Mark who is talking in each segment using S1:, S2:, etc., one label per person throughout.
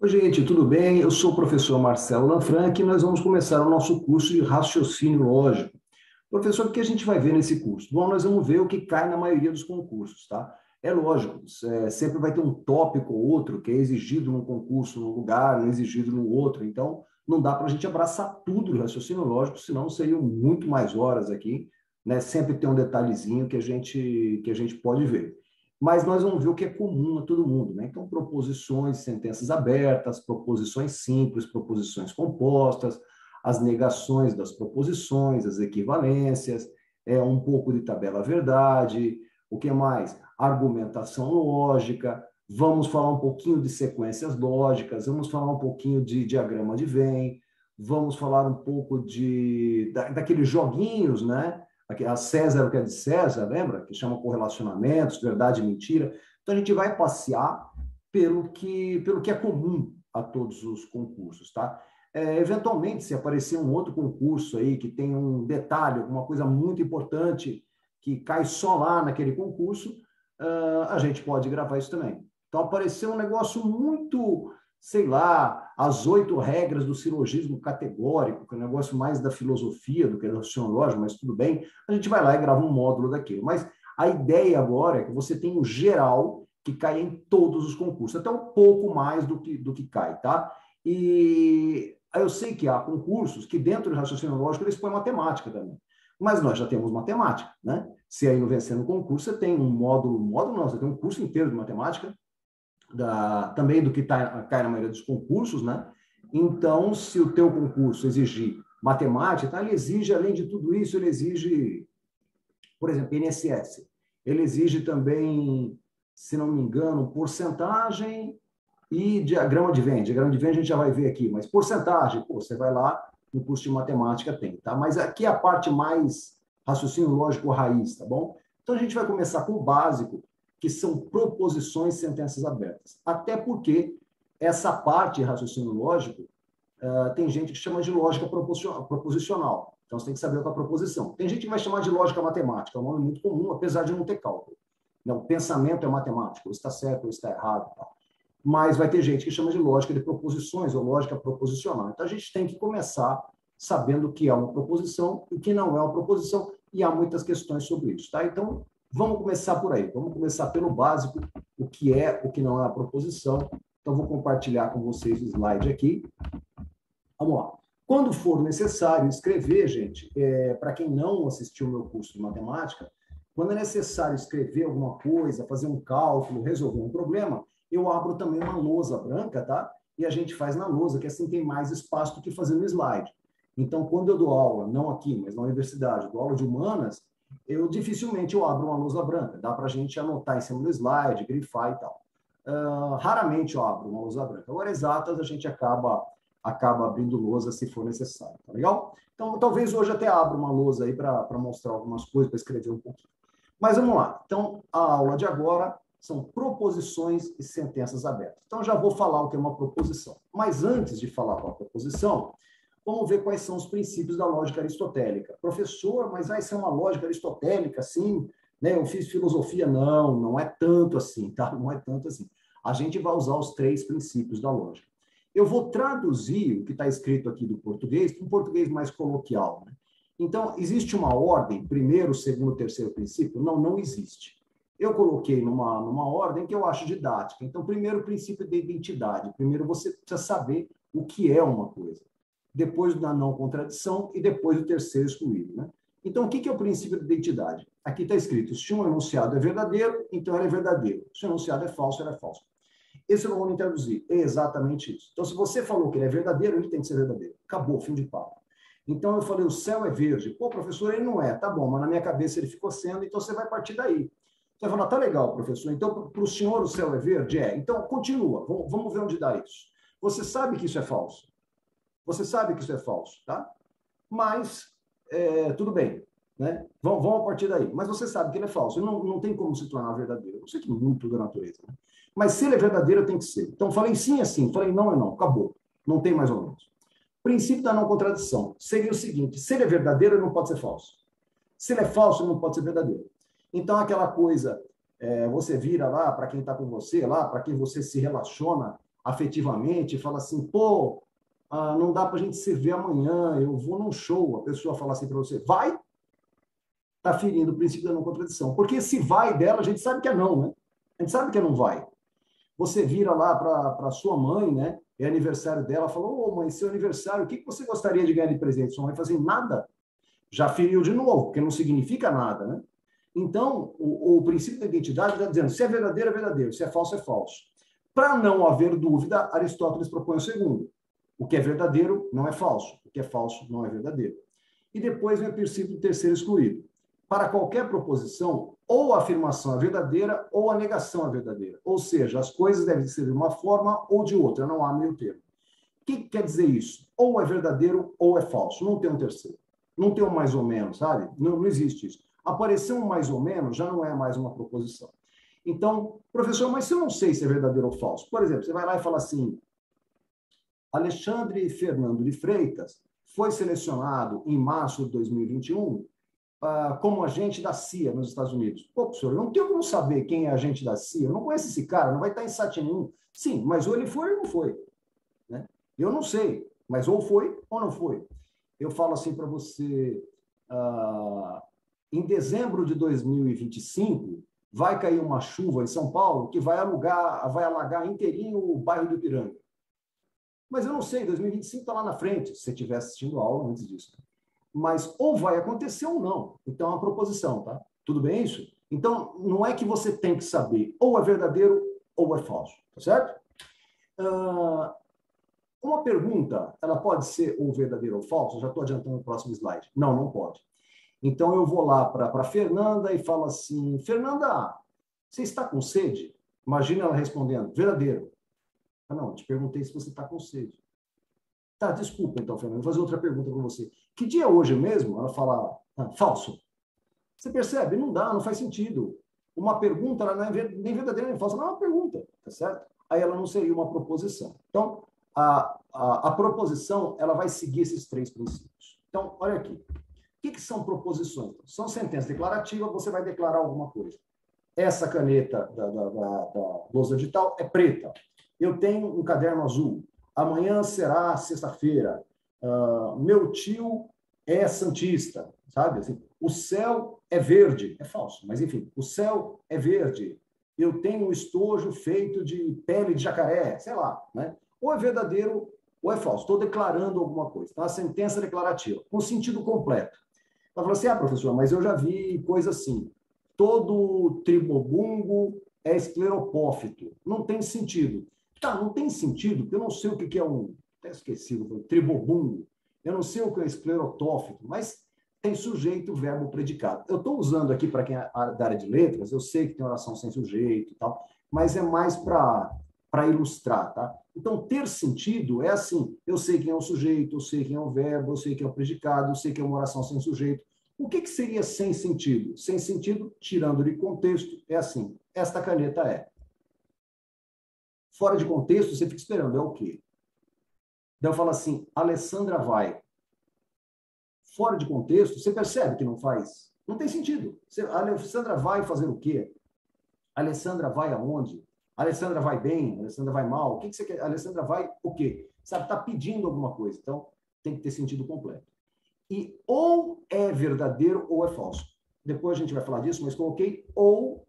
S1: Oi, gente, tudo bem? Eu sou o professor Marcelo Lanfranc e nós vamos começar o nosso curso de raciocínio lógico. Professor, o que a gente vai ver nesse curso? Bom, nós vamos ver o que cai na maioria dos concursos, tá? É lógico, sempre vai ter um tópico ou outro que é exigido num concurso num lugar, não é exigido no outro. Então, não dá para a gente abraçar tudo do raciocínio lógico, senão seriam muito mais horas aqui, né? Sempre tem um detalhezinho que a gente pode ver. Mas nós vamos ver o que é comum a todo mundo, né? Então, proposições, sentenças abertas, proposições simples, proposições compostas, as negações das proposições, as equivalências, um pouco de tabela-verdade, o que mais? Argumentação lógica, vamos falar um pouquinho de sequências lógicas, vamos falar um pouquinho de diagrama de Venn, vamos falar um pouco daqueles joguinhos, né? A César, o que é de César, lembra? Que chama correlacionamentos, verdade e mentira. Então, a gente vai passear pelo que é comum a todos os concursos, tá? Eventualmente, se aparecer um outro concurso aí que tem um detalhe, alguma coisa muito importante que cai só lá naquele concurso, a gente pode gravar isso também. Então, apareceu um negócio muito, sei lá, as 8 regras do silogismo categórico, que é um negócio mais da filosofia do que da raciocínio, mas tudo bem, a gente vai lá e grava um módulo daquilo. Mas a ideia agora é que você tenha o geral que cai em todos os concursos, até um pouco mais do que cai, tá? E eu sei que há concursos que dentro do raciocínio lógico eles põem matemática também. Mas nós já temos matemática, né? Se aí não vencer no concurso, você tem um módulo não, você tem um curso inteiro de matemática, também do que cai na maioria dos concursos, né? Então, se o teu concurso exigir matemática, tá? Ele exige, além de tudo isso, ele exige, por exemplo, INSS. Ele exige também, se não me engano, porcentagem e diagrama de Venn. Diagrama de Venn a gente já vai ver aqui, mas porcentagem, pô, você vai lá no curso de matemática tem, tá? Mas aqui é a parte mais raciocínio lógico raiz, tá bom? Então a gente vai começar com o básico, que são proposições e sentenças abertas. Até porque essa parte de raciocínio lógico tem gente que chama de lógica proposicional. Então você tem que saber o que é a proposição. Tem gente que vai chamar de lógica matemática, é um nome muito comum, apesar de não ter cálculo. Não, o pensamento é matemático, ou está certo ou está errado, tal. Mas vai ter gente que chama de lógica de proposições ou lógica proposicional. Então, a gente tem que começar sabendo o que é uma proposição e o que não é uma proposição, e há muitas questões sobre isso. Tá? Então, vamos começar por aí. Vamos começar pelo básico, o que é, o que não é a proposição. Então, vou compartilhar com vocês o slide aqui. Vamos lá. Quando for necessário escrever, gente, para quem não assistiu o meu curso de matemática, quando é necessário escrever alguma coisa, fazer um cálculo, resolver um problema, eu abro também uma lousa branca, tá? E a gente faz na lousa, que assim tem mais espaço do que fazer no slide. Então, quando eu dou aula, não aqui, mas na universidade, dou aula de humanas, eu dificilmente eu abro uma lousa branca. Dá para a gente anotar em cima do slide, grifar e tal. Raramente eu abro uma lousa branca. Agora, exatas, a gente acaba abrindo lousa se for necessário, tá legal? Então, talvez hoje até abra uma lousa aí para mostrar algumas coisas, para escrever um pouquinho. Mas vamos lá. Então, a aula de agora são proposições e sentenças abertas. Então, já vou falar o que é uma proposição. Mas antes de falar com a proposição, vamos ver quais são os princípios da lógica aristotélica. Professor, mas vai ser uma lógica aristotélica, assim, né? Eu fiz filosofia. Não, não é tanto assim, tá? Não é tanto assim. A gente vai usar os 3 princípios da lógica. Eu vou traduzir o que está escrito aqui do português para um português mais coloquial, né? Então, existe uma ordem, primeiro, segundo, terceiro princípio? Não, não existe. Eu coloquei numa ordem que eu acho didática. Então, primeiro, o princípio da identidade. Primeiro, você precisa saber o que é uma coisa. Depois, da não contradição e depois, o terceiro excluído, né? Então, o que é o princípio da identidade? Aqui está escrito, se um enunciado é verdadeiro, então ele é verdadeiro. Se o enunciado é falso, ele é falso. Esse eu não vou me traduzir. É exatamente isso. Então, se você falou que ele é verdadeiro, ele tem que ser verdadeiro. Acabou, fim de papo. Então, eu falei, o céu é verde. Pô, professor, ele não é. Tá bom, mas na minha cabeça ele ficou sendo, então você vai partir daí. Você vai falar, tá legal, professor. Então, para o senhor o céu é verde? É. Então, continua. Vamos ver onde dá isso. Você sabe que isso é falso. Você sabe que isso é falso, tá? Mas, tudo bem. Né? Vamos a partir daí. Mas você sabe que ele é falso. Não tem como se tornar verdadeiro. Eu sei que muito da natureza. Né? Mas se ele é verdadeiro, tem que ser. Então, falei sim é sim. Falei não é não. Acabou. Não tem mais ou menos. Princípio da não contradição seria o seguinte: se ele é verdadeiro, ele não pode ser falso. Se ele é falso, ele não pode ser verdadeiro. Então, aquela coisa, você vira lá para quem está com você, lá para quem você se relaciona, afetivamente, fala assim, pô, não dá para a gente se ver amanhã, eu vou num show, a pessoa fala assim para você, vai, está ferindo o princípio da não contradição. Porque se vai dela, a gente sabe que é não, né? A gente sabe que é não vai. Você vira lá para sua mãe, né? É aniversário dela, falou, ô mãe, seu aniversário, o que você gostaria de ganhar de presente? Sua mãe fala assim, nada. Já feriu de novo, porque não significa nada, né? Então, o princípio da identidade está dizendo, se é verdadeiro, é verdadeiro, se é falso, é falso. Para não haver dúvida, Aristóteles propõe o segundo. O que é verdadeiro não é falso, o que é falso não é verdadeiro. E depois vem o princípio terceiro excluído. Para qualquer proposição, ou a afirmação é verdadeira ou a negação é verdadeira. Ou seja, as coisas devem ser de uma forma ou de outra, não há meio termo. O que quer dizer isso? Ou é verdadeiro ou é falso, não tem um terceiro. Não tem um mais ou menos, sabe? Não existe isso. Aparecer um mais ou menos já não é mais uma proposição. Então, professor, mas se eu não sei se é verdadeiro ou falso? Por exemplo, você vai lá e fala assim, Alexandre Fernando de Freitas foi selecionado em março de 2021 como agente da CIA nos Estados Unidos. Pô, professor, eu não tenho como saber quem é agente da CIA, eu não conheço esse cara, não vai estar em site nenhum. Sim, mas ou ele foi ou não foi. Né? Eu não sei, mas ou foi ou não foi. Eu falo assim para você, em dezembro de 2025, vai cair uma chuva em São Paulo que vai alagar inteirinho o bairro do Ipiranga. Mas eu não sei, 2025 está lá na frente, se você estiver assistindo a aula antes disso. Mas ou vai acontecer ou não. Então, é uma proposição, tá? Tudo bem isso? Então, não é que você tem que saber ou é verdadeiro ou é falso, tá certo? Uma pergunta, ela pode ser ou verdadeiro ou falso? Já estou adiantando o próximo slide. Não, não pode. Então, eu vou lá para a Fernanda e falo assim, Fernanda, você está com sede? Imagina ela respondendo, verdadeiro. Não, te perguntei se você está com sede. Tá, desculpa então, Fernanda, vou fazer outra pergunta para você. Que dia é hoje mesmo? Ela fala, falso. Você percebe? Não dá, não faz sentido. Uma pergunta, ela não é nem verdadeira nem falsa, não é uma pergunta, tá certo? Aí ela não seria uma proposição. Então, a proposição, ela vai seguir esses três princípios. Então, olha aqui. O que são proposições? São sentenças declarativas, você vai declarar alguma coisa. Essa caneta da lousa de tal é preta. Eu tenho um caderno azul. Amanhã será sexta-feira. Meu tio é santista, sabe? Assim, o céu é verde. É falso, mas enfim, o céu é verde. Eu tenho um estojo feito de pele de jacaré, sei lá, né? Ou é verdadeiro ou é falso. Estou declarando alguma coisa. Então, a sentença declarativa, com sentido completo. Ela falou assim, professor, mas eu já vi coisa assim. Todo tribobungo é escleropófito. Não tem sentido. Tá, não tem sentido, porque eu não sei o que é até esqueci, tribobungo. Eu não sei o que é esclerotófito, mas tem sujeito, verbo, predicado. Eu estou usando aqui para quem é da área de letras, eu sei que tem oração sem sujeito e tal, mas é mais para ilustrar, tá? Então, ter sentido é assim, eu sei quem é o sujeito, eu sei quem é o verbo, eu sei quem é o predicado, eu sei quem é uma oração sem sujeito. O que seria sem sentido? Sem sentido, tirando de contexto, é assim, esta caneta é. Fora de contexto, você fica esperando, é o quê? Daí eu falo assim, Alessandra vai. Fora de contexto, você percebe que não faz? Não tem sentido. A Alessandra vai fazer o quê? A Alessandra vai aonde? A Alessandra vai bem? A Alessandra vai mal? O que você quer? A Alessandra vai o quê? Sabe, está pedindo alguma coisa. Então, tem que ter sentido completo. E ou é verdadeiro ou é falso. Depois a gente vai falar disso, mas coloquei ou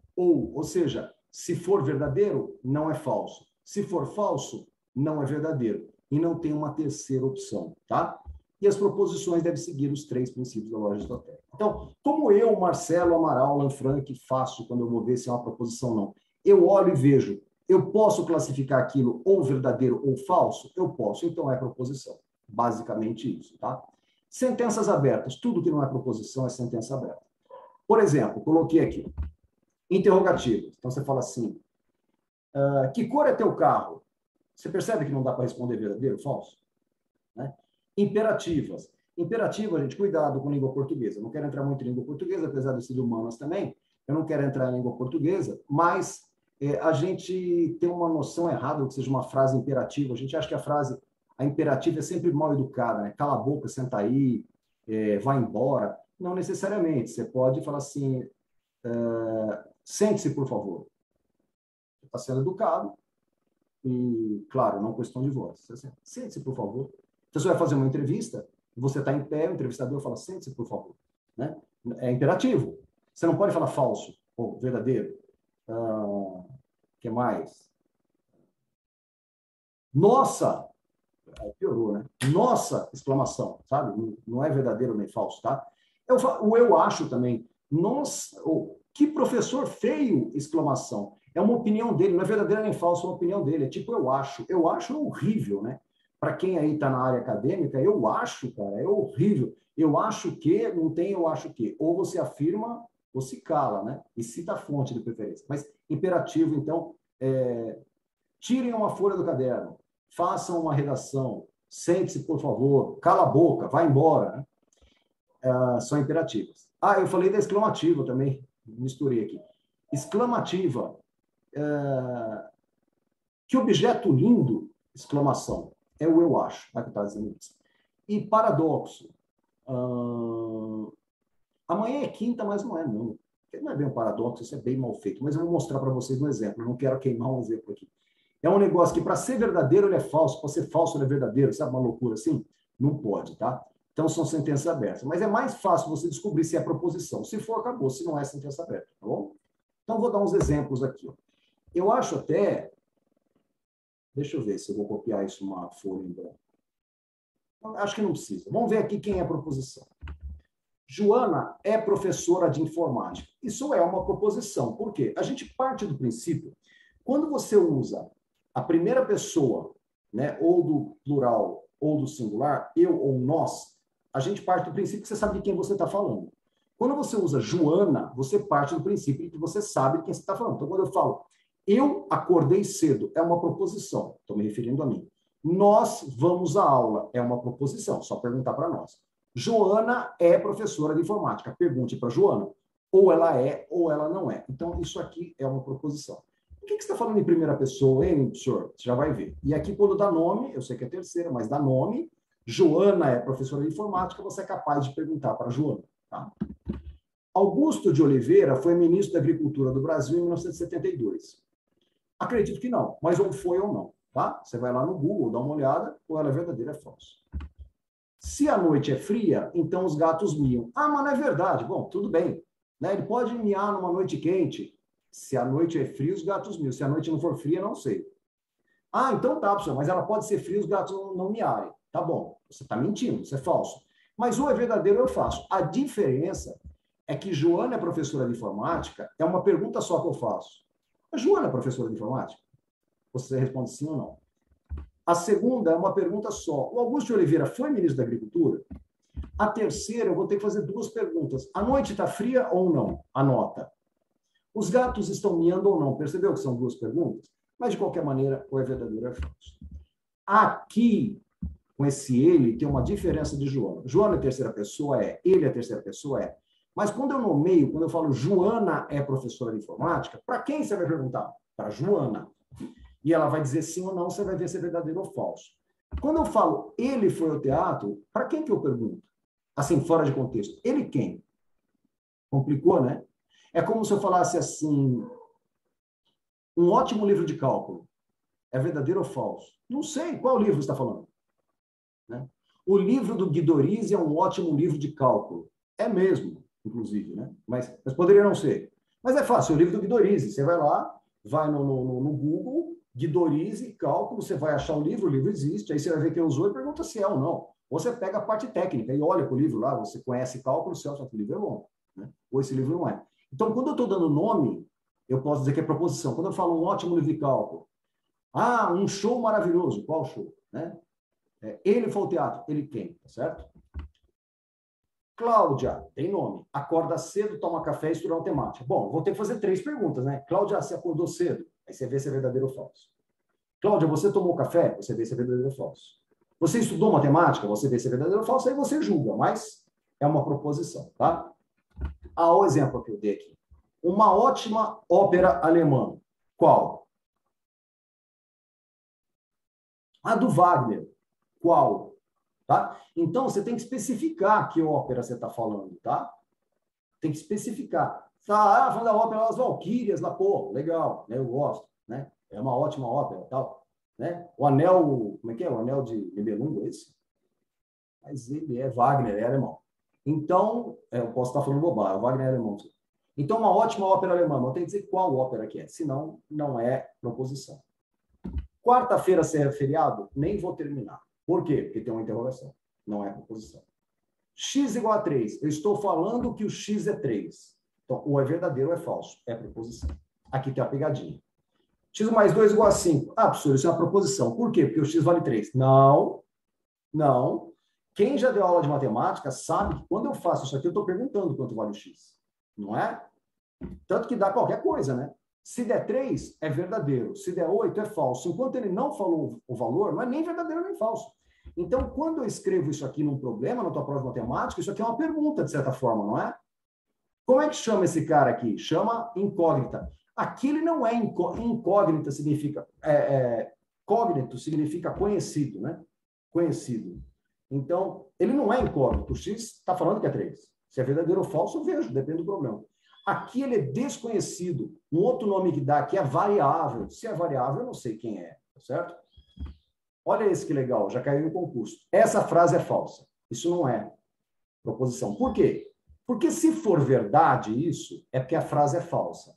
S1: seja, se for verdadeiro, não é falso. Se for falso, não é verdadeiro. E não tem uma terceira opção, tá? E as proposições devem seguir os três princípios da lógica aristotélica. Então, como eu, Marcelo Amaral Lanfranc, faço quando eu vou ver se é uma proposição ou não? Eu olho e vejo, eu posso classificar aquilo ou verdadeiro ou falso? Eu posso, então é proposição. Basicamente isso, tá? Sentenças abertas. Tudo que não é proposição é sentença aberta. Por exemplo, coloquei aqui, interrogativos. Então, você fala assim, que cor é teu carro? Você percebe que não dá para responder verdadeiro ou falso? Né? Imperativas. Imperativa, gente, cuidado com língua portuguesa. Eu não quero entrar muito em língua portuguesa, apesar de ser de humanas também. Eu não quero entrar em língua portuguesa, mas a gente tem uma noção errada que seja uma frase imperativa. A gente acha que a imperativa é sempre mal educada, né? Cala a boca, senta aí, vai embora. Não necessariamente. Você pode falar assim, sente-se, por favor. Você está sendo educado, E, claro, não questão de voz. Sente-se, por favor. Então, você vai fazer uma entrevista, você está em pé, o entrevistador fala, sente-se, por favor. Né? É imperativo. Você não pode falar falso ou verdadeiro. Que mais? Nossa! Piorou, né? Nossa! Exclamação, sabe? Não é verdadeiro nem falso, tá? Eu acho também. Nossa! Que professor feio! Exclamação. É uma opinião dele, não é verdadeira nem falsa, é uma opinião dele. É tipo, eu acho. Eu acho horrível, né? Para quem aí está na área acadêmica, eu acho, cara, é horrível. Eu acho que, não tem eu acho que. Ou você afirma ou se cala, né? E cita a fonte de preferência. Mas imperativo, então, tirem uma folha do caderno, façam uma redação, sente-se, por favor, cala a boca, vai embora, né? São imperativas. Eu falei da exclamativa também, misturei aqui. Exclamativa, que objeto lindo, exclamação, é o eu acho, que está dizendo isso. E paradoxo, amanhã é quinta, mas não é, não. Não é bem um paradoxo, isso é bem mal feito, mas eu vou mostrar para vocês um exemplo, eu não quero queimar um exemplo aqui. É um negócio que, para ser verdadeiro, ele é falso, para ser falso, ele é verdadeiro, sabe uma loucura assim? Não pode, tá? Então, são sentenças abertas. Mas é mais fácil você descobrir se é proposição. Se for, acabou. Se não é, sentença aberta, tá bom? Então, vou dar uns exemplos aqui. Eu acho até... Deixa eu ver se eu vou copiar isso numa folha em branco. Acho que não precisa. Vamos ver aqui quem é a proposição. Joana é professora de informática. Isso é uma proposição. Por quê? A gente parte do princípio, quando você usa a primeira pessoa, né, ou do plural ou do singular, eu ou nós, a gente parte do princípio que você sabe de quem você está falando. Quando você usa Joana, você parte do princípio que você sabe de quem você está falando. Então, quando eu falo, eu acordei cedo, é uma proposição, estou me referindo a mim. Nós vamos à aula, é uma proposição, só perguntar para nós. Joana é professora de informática. Pergunte para Joana. Ou ela é, ou ela não é. Então, isso aqui é uma proposição. Por que você está falando em primeira pessoa, hein, senhor? Você já vai ver. E aqui, quando dá nome, eu sei que é terceira, mas dá nome, Joana é professora de informática, você é capaz de perguntar para Joana. Tá? Augusto de Oliveira foi ministro da Agricultura do Brasil em 1972. Acredito que não, mas ou foi ou não. Tá? Você vai lá no Google, dá uma olhada, ou ela é verdadeira ou é falsa. Se a noite é fria, então os gatos miam. Mas não é verdade. Bom, tudo bem. Né? Ele pode miar numa noite quente. Se a noite é fria, os gatos miam. Se a noite não for fria, não sei. Então tá, professor, mas ela pode ser fria e os gatos não miarem. Tá bom, você está mentindo, isso é falso. Mas ou é verdadeiro ou eu faço. A diferença é que Joana é professora de informática, é uma pergunta só que eu faço. A Joana é professora de informática? Você responde sim ou não. A segunda é uma pergunta só. O Augusto de Oliveira foi ministro da Agricultura? A terceira, eu vou ter que fazer duas perguntas. A noite está fria ou não? Anota. Os gatos estão miando ou não? Percebeu que são duas perguntas? Mas, de qualquer maneira, ou é verdadeiro ou é falso. Aqui, com esse ele, tem uma diferença de Joana. Joana é terceira pessoa? É. Ele é terceira pessoa? É. Mas quando eu nomeio, quando eu falo Joana é professora de informática, para quem você vai perguntar? Para Joana. E ela vai dizer sim ou não, você vai ver se é verdadeiro ou falso. Quando eu falo ele foi ao teatro, para quem que eu pergunto? Assim, fora de contexto. Ele quem? Complicou, né? É como se eu falasse assim, um ótimo livro de cálculo. É verdadeiro ou falso? Não sei. Qual livro você está falando? Né? O livro do Guidorizi é um ótimo livro de cálculo. É mesmo, inclusive, né? Mas poderia não ser. Mas é fácil, o livro do Guidorizi. Você vai lá, vai no Google, Guidorizi, cálculo, você vai achar o livro existe, aí você vai ver quem usou e pergunta se é ou não. Ou você pega a parte técnica e olha para o livro lá, você conhece cálculo, se é o livro é bom. Né? Ou esse livro não é. Então, quando eu estou dando nome, eu posso dizer que é proposição. Quando eu falo um ótimo livro de cálculo, um show maravilhoso. Qual show? Né? Ele foi ao teatro. Ele quem? Tá certo? Cláudia, tem nome. Acorda cedo, toma café e estuda matemática. Bom, vou ter que fazer 3 perguntas, né? Cláudia, você acordou cedo? Aí você vê se é verdadeiro ou falso. Cláudia, você tomou café? Você vê se é verdadeiro ou falso. Você estudou matemática? Você vê se é verdadeiro ou falso. Aí você julga, mas é uma proposição, tá? O exemplo que eu dei aqui. Uma ótima ópera alemã. Qual? A do Wagner. Qual? Tá? Então, você tem que especificar que ópera você está falando, tá? Tem que especificar. Falando da ópera As Valquírias, lá, pô, legal, né? Eu gosto, né? É uma ótima ópera, tal. né? O anel, como é que é? O anel de Nibelungo, esse? Mas ele é Wagner, é alemão. Então, eu posso estar falando bobagem, o Wagner é alemão. Então, uma ótima ópera alemã, mas eu tenho que dizer qual ópera que é, senão não é proposição. Quarta-feira ser feriado? Nem vou terminar. Por quê? Porque tem uma interrogação, não é proposição. X igual a 3. Eu estou falando que o X é 3. Então, ou é verdadeiro ou é falso. É proposição. Aqui tem a pegadinha. X mais 2 igual a 5. Ah, professor, isso é uma proposição. Por quê? Porque o X vale 3. Não, não. Quem já deu aula de matemática sabe que quando eu faço isso aqui, eu estou perguntando quanto vale o X. Não é? Tanto que dá qualquer coisa, né? Se der 3, é verdadeiro. Se der 8, é falso. Enquanto ele não falou o valor, não é nem verdadeiro nem falso. Então, quando eu escrevo isso aqui num problema, na tua prova de matemática, isso aqui é uma pergunta, de certa forma, não é? Como é que chama esse cara aqui? Chama incógnita. Aqui ele não é incógnita, significa... Cognito significa conhecido, né? Conhecido. Então, ele não é incógnito. O X está falando que é 3. Se é verdadeiro ou falso, eu vejo, depende do problema. Aqui ele é desconhecido. Um outro nome que dá aqui é variável. Se é variável, eu não sei quem é, tá certo? Olha esse que legal, já caiu em concurso. Essa frase é falsa. Isso não é proposição. Por quê? Porque se for verdade isso, é porque a frase é falsa.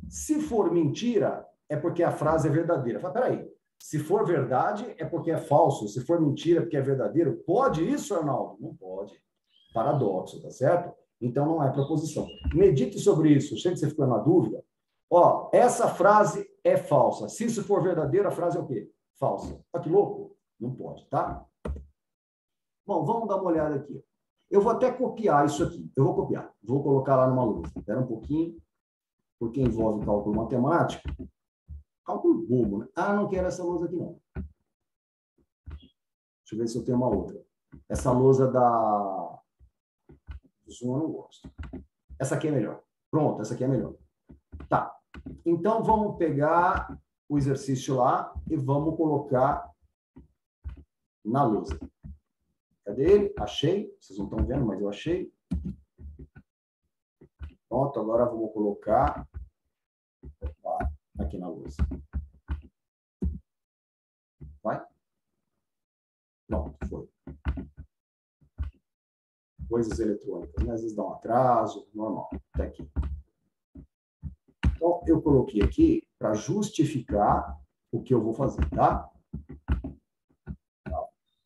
S1: Se for mentira, é porque a frase é verdadeira. Fala, peraí, se for verdade, é porque é falso. Se for mentira, é porque é verdadeiro. Pode isso, Arnaldo? Não pode. Paradoxo, tá certo? Então, não é proposição. Medite sobre isso. Sei que você ficou na dúvida. Ó, essa frase é falsa. Se isso for verdadeiro, a frase é o quê? Falsa. Olha que louco? Não pode, tá? Bom, vamos dar uma olhada aqui. Eu vou até copiar isso aqui. Eu vou copiar. Vou colocar lá numa lousa. Espera um pouquinho, porque envolve cálculo matemático. Cálculo bobo, né? Ah, não quero essa lousa aqui, não. Deixa eu ver se eu tenho uma outra. Essa lousa da Zoom eu não gosto. Essa aqui é melhor. Pronto, essa aqui é melhor. Tá. Então, vamos pegar o exercício lá e vamos colocar na lousa. Cadê ele? Achei. Vocês não estão vendo, mas eu achei. Pronto, agora vamos colocar aqui na lousa. Vai? Pronto, foi. Coisas eletrônicas, né? Às vezes dá um atraso, normal. Até aqui. Então, eu coloquei aqui para justificar o que eu vou fazer, tá?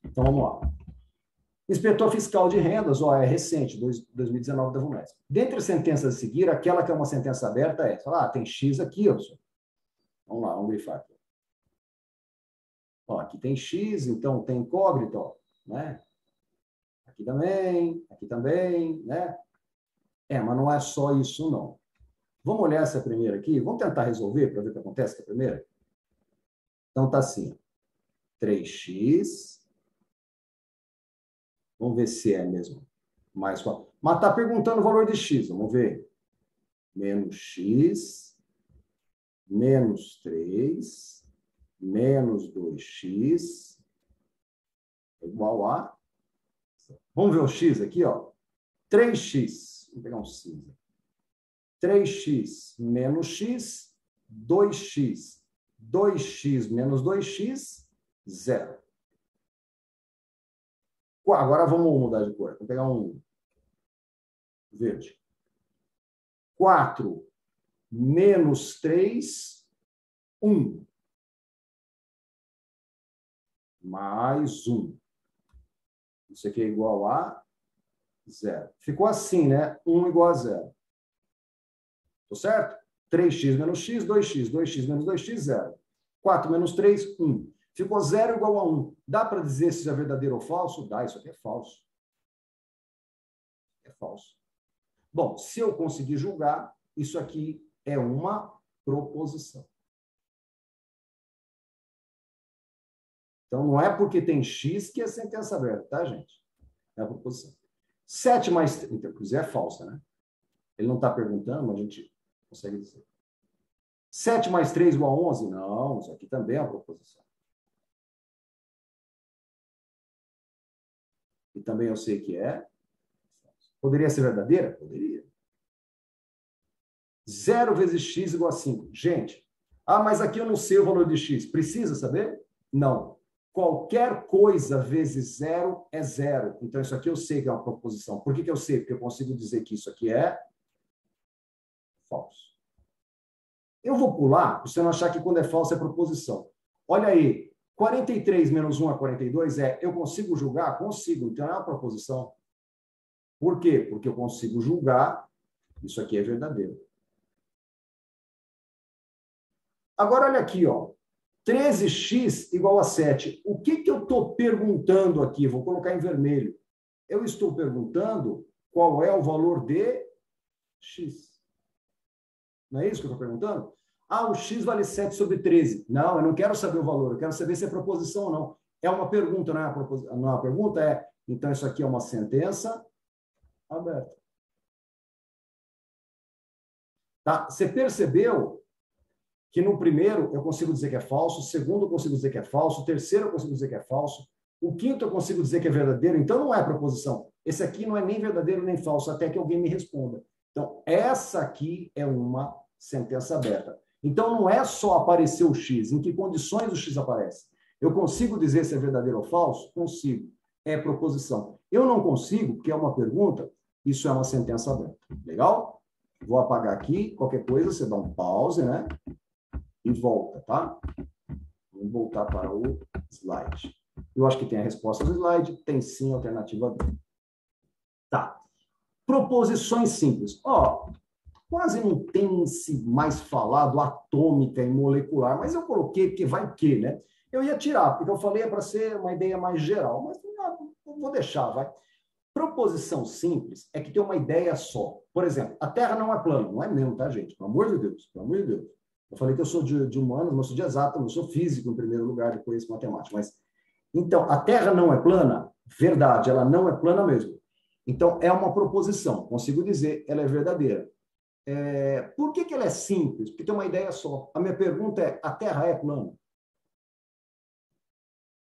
S1: Então, vamos lá. Inspetor fiscal de rendas, ó, é recente, 2019 da VUNESP. Dentre as sentenças a seguir, aquela que é uma sentença aberta é, tem X aqui, ó. Vamos lá, vamos grifar aqui. Ó, aqui tem X, então tem incógnito, ó, né? Aqui também, né? Mas não é só isso, não. Vamos olhar essa primeira aqui? Vamos tentar resolver para ver o que acontece com a primeira? Então, tá assim. 3x. Vamos ver se é mesmo. Mais qual. Mas está perguntando o valor de x. Vamos ver. Menos x. Menos 3. Menos 2x. Igual a... Vamos ver o x aqui, ó. 3x. Vamos pegar um cinza. 3x menos x, 2x. 2x menos 2x, 0. Agora vamos mudar de cor. Vou pegar um verde. 4 menos 3, 1. Mais 1. Isso aqui é igual a 0. Ficou assim, né? 1 igual a 0. Tô certo? 3x menos x, 2x. 2x menos 2x, 0. 4 menos 3, 1. Ficou 0 igual a 1. Dá para dizer se isso é verdadeiro ou falso? Dá, isso aqui é falso. É falso. Bom, se eu conseguir julgar, isso aqui é uma proposição. Então, não é porque tem x que é sentença aberta, tá, gente? É a proposição. 7 mais... Então, é falsa, né? Ele não está perguntando, mas a gente consegue dizer. 7 mais 3 igual a 11? Não, isso aqui também é uma proposição. E também eu sei que é. Poderia ser verdadeira? Poderia. 0 vezes x igual a 5. Gente, mas aqui eu não sei o valor de x. Precisa saber? Não. Qualquer coisa vezes zero é zero. Então, isso aqui eu sei que é uma proposição. Por que que eu sei? Porque eu consigo dizer que isso aqui é falso. Eu vou pular, para você não achar que quando é falso é proposição. Olha aí, 43 menos 1 é 42 eu consigo julgar? Consigo, então é uma proposição. Por quê? Porque eu consigo julgar, isso aqui é verdadeiro. Agora, olha aqui, ó. 13x igual a 7. O que que eu estou perguntando aqui? Vou colocar em vermelho. Eu estou perguntando qual é o valor de x. Não é isso que eu estou perguntando? Ah, o x vale 7 sobre 13. Não, eu não quero saber o valor, eu quero saber se é proposição ou não. É uma pergunta, não é uma pergunta? É. Então, isso aqui é uma sentença aberta. Tá? Você percebeu que no primeiro eu consigo dizer que é falso, o segundo eu consigo dizer que é falso, o terceiro eu consigo dizer que é falso, o quinto eu consigo dizer que é verdadeiro, então não é proposição. Esse aqui não é nem verdadeiro nem falso, até que alguém me responda. Então, essa aqui é uma sentença aberta. Então, não é só aparecer o X, em que condições o X aparece. Eu consigo dizer se é verdadeiro ou falso? Consigo. É proposição. Eu não consigo, porque é uma pergunta, isso é uma sentença aberta. Legal? Vou apagar aqui, qualquer coisa, você dá um pause, né? E volta, tá? Vamos voltar para o slide. Eu acho que tem a resposta do slide, tem sim a alternativa B. Tá. Proposições simples. Ó, quase não tem se mais falado atômica e molecular, mas eu coloquei porque vai que, né? Eu ia tirar, porque eu falei para ser uma ideia mais geral, mas não, vou deixar, vai. Proposição simples é que tem uma ideia só. Por exemplo, a Terra não é plana. Não é mesmo, tá, gente? Pelo amor de Deus, pelo amor de Deus. Eu falei que eu sou de humanos, mas eu sou de exato, eu sou físico em primeiro lugar, depois matemático. Mas, então, a Terra não é plana? Verdade, ela não é plana mesmo. Então, é uma proposição. Consigo dizer, ela é verdadeira. Por que ela é simples? Porque tem uma ideia só. A minha pergunta é, a Terra é plana?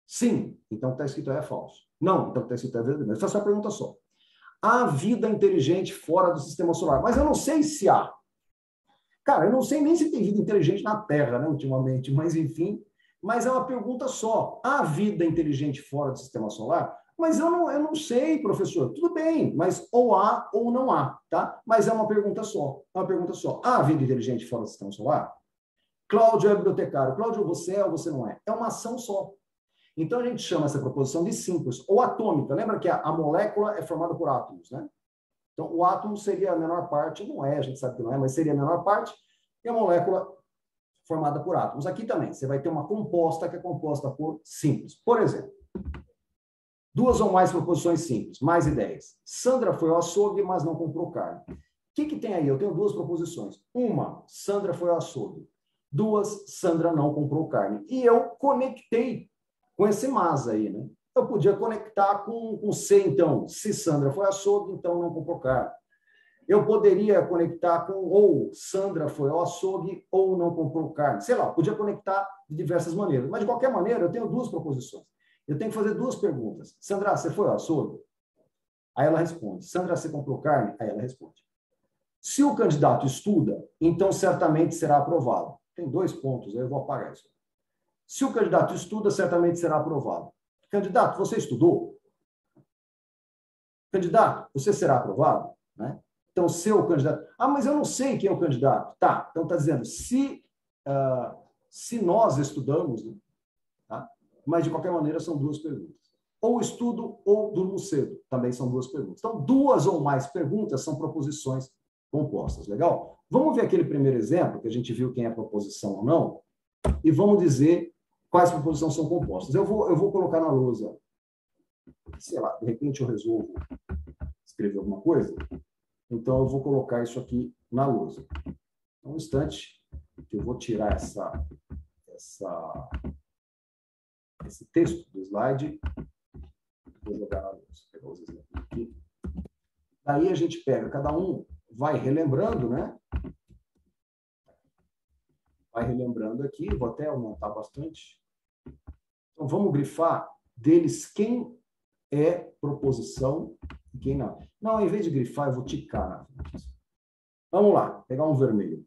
S1: Sim. Então, está escrito é falso. Não. Então, está escrito é verdadeiro. Essa é uma pergunta só. Há vida inteligente fora do sistema solar? Mas eu não sei se há. Cara, eu não sei nem se tem vida inteligente na Terra, né, ultimamente, mas enfim. Mas é uma pergunta só. Há vida inteligente fora do sistema solar? Mas eu não sei, professor. Tudo bem, mas ou há ou não há, tá? Mas é uma pergunta só. É uma pergunta só. Há vida inteligente fora do sistema solar? Cláudio é bibliotecário. Cláudio, você é ou você não é? É uma ação só. Então, a gente chama essa proposição de simples ou atômica. Lembra que a molécula é formada por átomos, né? Então, o átomo seria a menor parte, não é, a gente sabe que não é, mas seria a menor parte, e a molécula formada por átomos. Aqui também, você vai ter uma composta que é composta por simples. Por exemplo, duas ou mais proposições simples, mais ideias. Sandra foi ao açougue, mas não comprou carne. O que tem aí? Eu tenho duas proposições. Uma, Sandra foi ao açougue. Duas, Sandra não comprou carne. E eu conectei com esse mas aí, né? Eu podia conectar com C, então. Se Sandra foi ao açougue, então não comprou carne. Eu poderia conectar com ou Sandra foi ao açougue ou não comprou carne. Sei lá, podia conectar de diversas maneiras. Mas, de qualquer maneira, eu tenho duas proposições. Eu tenho que fazer duas perguntas. Sandra, você foi ao açougue? Aí ela responde. Sandra, você comprou carne? Aí ela responde. Se o candidato estuda, então certamente será aprovado. Tem dois pontos, aí eu vou apagar isso. Se o candidato estuda, certamente será aprovado. Candidato, você estudou? Candidato, você será aprovado? Né? Então, seu candidato... Ah, mas eu não sei quem é o candidato. Tá, então está dizendo, se nós estudamos, né? Tá? Mas, de qualquer maneira, são duas perguntas. Ou estudo ou durmo cedo, também são duas perguntas. Então, duas ou mais perguntas são proposições compostas, legal? Vamos ver aquele primeiro exemplo, que a gente viu quem é proposição ou não, e vamos dizer quais proposições são compostas. Eu vou colocar na lousa, sei lá, de repente eu resolvo escrever alguma coisa, então eu vou colocar isso aqui na lousa. Um instante, que eu vou tirar esse texto do slide, vou jogar na lousa, pegar os exemplos aqui. Daí a gente pega, cada um vai relembrando, né? Vai relembrando aqui, vou até aumentar bastante. Então, vamos grifar deles quem é proposição e quem não. Não, em vez de grifar, eu vou ticar na frente. Vamos lá, pegar um vermelho.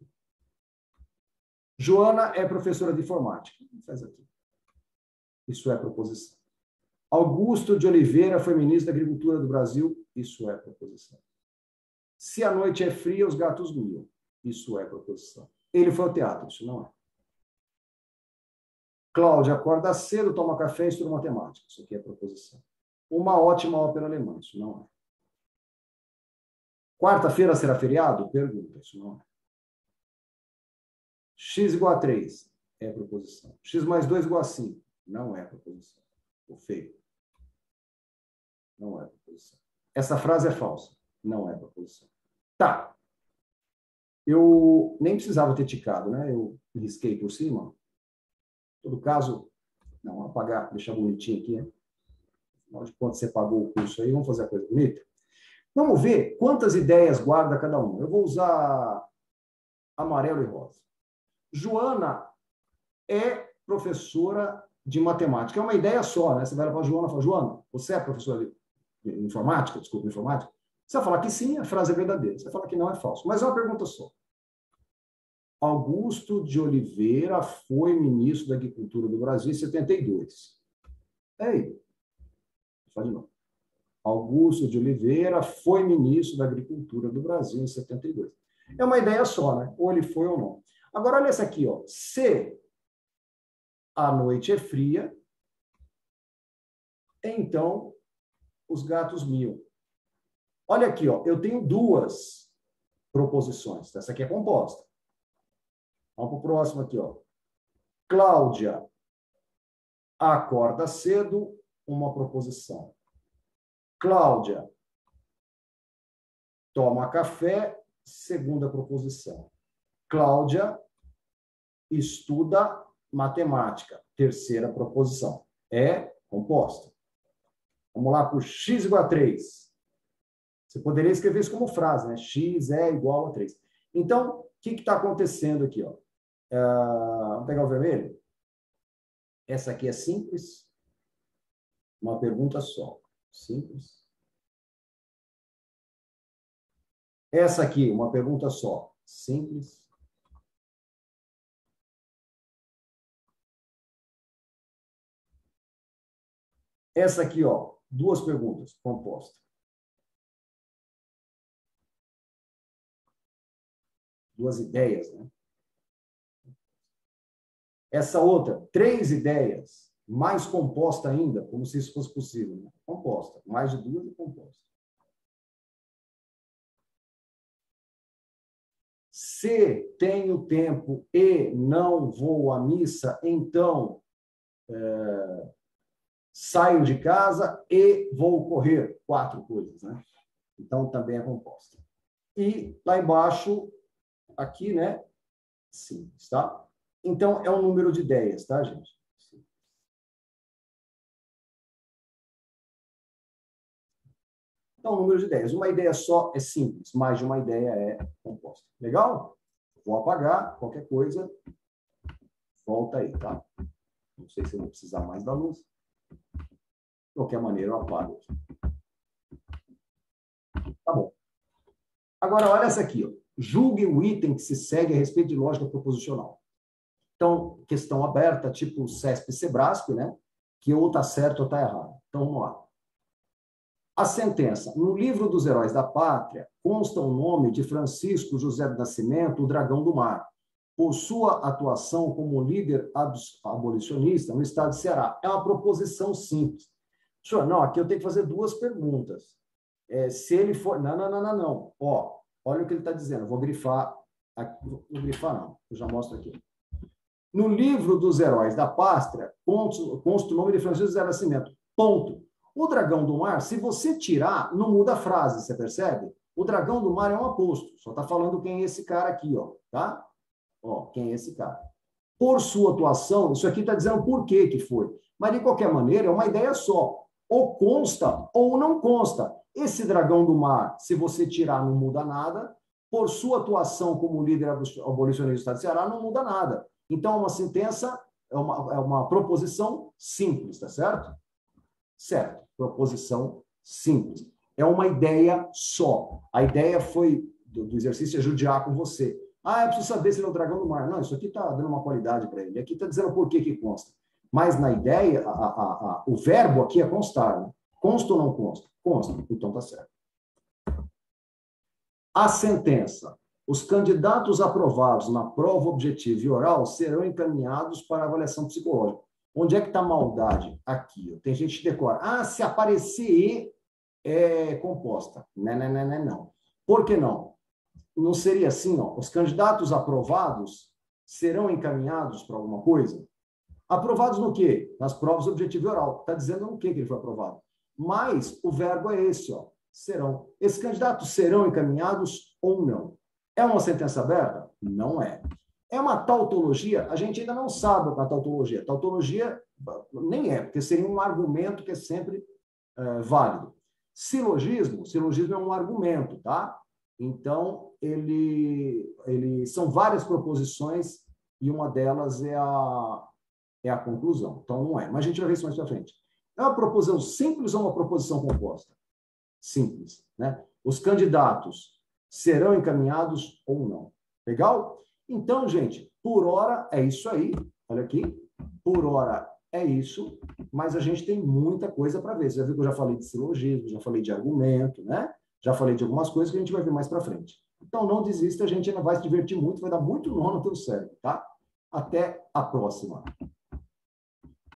S1: Joana é professora de informática. Faz aqui. Isso é proposição. Augusto de Oliveira foi ministro da Agricultura do Brasil. Isso é proposição. Se a noite é fria, os gatos miam. Isso é proposição. Ele foi ao teatro. Isso não é. Cláudia acorda cedo, toma café e estuda matemática. Isso aqui é proposição. Uma ótima ópera alemã. Isso não é. Quarta-feira será feriado? Pergunta. Isso não é. X igual a 3 é proposição. X mais 2 igual a 5 não é proposição. O feio. Não é proposição. Essa frase é falsa. Não é proposição. Tá. Eu nem precisava ter ticado, né? Eu risquei por cima. Em todo caso, não, apagar, deixar bonitinho aqui, né? Afinal de contas, você pagou o curso aí, vamos fazer a coisa bonita? Vamos ver quantas ideias guarda cada um. Eu vou usar amarelo e rosa. Joana é professora de matemática. É uma ideia só, né? Você vai lá para a Joana e fala, Joana, você é professora de informática? Desculpa, informática? Você vai falar que sim, a frase é verdadeira. Você vai falar que não, é falso. Mas é uma pergunta só. Augusto de Oliveira foi ministro da Agricultura do Brasil em 72. Ei, só de novo. Augusto de Oliveira foi ministro da Agricultura do Brasil em 72. É uma ideia só, né? Ou ele foi ou não. Agora, olha essa aqui, ó. Se a noite é fria, então os gatos miam. Olha aqui, ó. Eu tenho duas proposições. Essa aqui é composta. Vamos para o próximo aqui, ó. Cláudia acorda cedo, uma proposição. Cláudia toma café, segunda proposição. Cláudia estuda matemática, terceira proposição. É composta. Vamos lá para o x igual a 3. Você poderia escrever isso como frase, né? X é igual a 3. Então, o que está acontecendo aqui? Ó? Vamos pegar o vermelho? Essa aqui é simples. Uma pergunta só. Simples. Essa aqui, uma pergunta só. Simples. Essa aqui, ó, duas perguntas, composta. Duas ideias, né? Essa outra, três ideias, mais composta ainda, como se isso fosse possível. Né? Composta. Mais de duas e composta. Se tenho tempo e não vou à missa, então saio de casa e vou correr. 4 coisas, né? Então, também é composta. E lá embaixo, aqui, né? Simples, tá? Então, é um número de ideias, tá, gente? Então, número de ideias. Uma ideia só é simples, mais de uma ideia é composta. Legal? Vou apagar, qualquer coisa, volta aí, tá? Não sei se eu vou precisar mais da luz. De qualquer maneira, eu apago aqui. Tá bom. Agora, olha essa aqui. Ó. Julgue o item que se segue a respeito de lógica proposicional. Então, questão aberta, tipo CESP e Sebrasp, né? Que ou está certo ou está errado. Então, vamos lá. A sentença. No livro dos Heróis da Pátria, consta o nome de Francisco José do Nascimento, o Dragão do Mar, por sua atuação como líder abolicionista no estado de Ceará. É uma proposição simples. Senhor, não, aqui eu tenho que fazer duas perguntas. Se ele for... Não. Ó, olha o que ele está dizendo. Eu vou grifar. Aqui. Vou grifar, não. Eu já mostro aqui. No livro dos Heróis da Pátria, consta o nome de Francisco José do Nascimento. Ponto. O Dragão do Mar, se você tirar, não muda a frase, você percebe? O Dragão do Mar é um aposto. Só está falando quem é esse cara aqui, ó. Tá? Ó, quem é esse cara. Por sua atuação, isso aqui está dizendo por que foi. Mas, de qualquer maneira, é uma ideia só. Ou consta ou não consta. Esse Dragão do Mar, se você tirar, não muda nada. Por sua atuação como líder abolicionista do Estado de Ceará, não muda nada. Então, uma sentença, é uma proposição simples, tá certo? Certo. Proposição simples. É uma ideia só. A ideia foi do exercício é judiar com você. Eu preciso saber se ele é o Dragão do Mar. Não, isso aqui está dando uma qualidade para ele. Aqui está dizendo por que consta. Mas na ideia, o verbo aqui é constar, né? Consta ou não consta? Consta, então tá certo. A sentença. Os candidatos aprovados na prova objetiva e oral serão encaminhados para avaliação psicológica. Onde é que está a maldade? Aqui. Tem gente que decora. Ah, se aparecer E é composta. Não. Por que não? Não seria assim, ó. Os candidatos aprovados serão encaminhados para alguma coisa? Aprovados no quê? Nas provas objetiva e oral. Está dizendo no quê que ele foi aprovado. Mas o verbo é esse, ó. Serão. Esses candidatos serão encaminhados ou não? É uma sentença aberta? Não é. É uma tautologia? A gente ainda não sabe o que é tautologia. Tautologia nem é, porque seria um argumento que é sempre válido. Silogismo é um argumento, tá? Então, ele são várias proposições e uma delas é a conclusão. Então, não é. Mas a gente vai ver isso mais para frente. É uma proposição simples ou uma proposição composta? Simples, né? Os candidatos serão encaminhados ou não. Legal? Então, gente, por hora é isso aí. Olha aqui. Por hora é isso, mas a gente tem muita coisa para ver. Você já viu que eu já falei de silogismo, já falei de argumento, né? Já falei de algumas coisas que a gente vai ver mais para frente. Então, não desista, a gente ainda vai se divertir muito, vai dar muito nó no teu cérebro, tá? Até a próxima.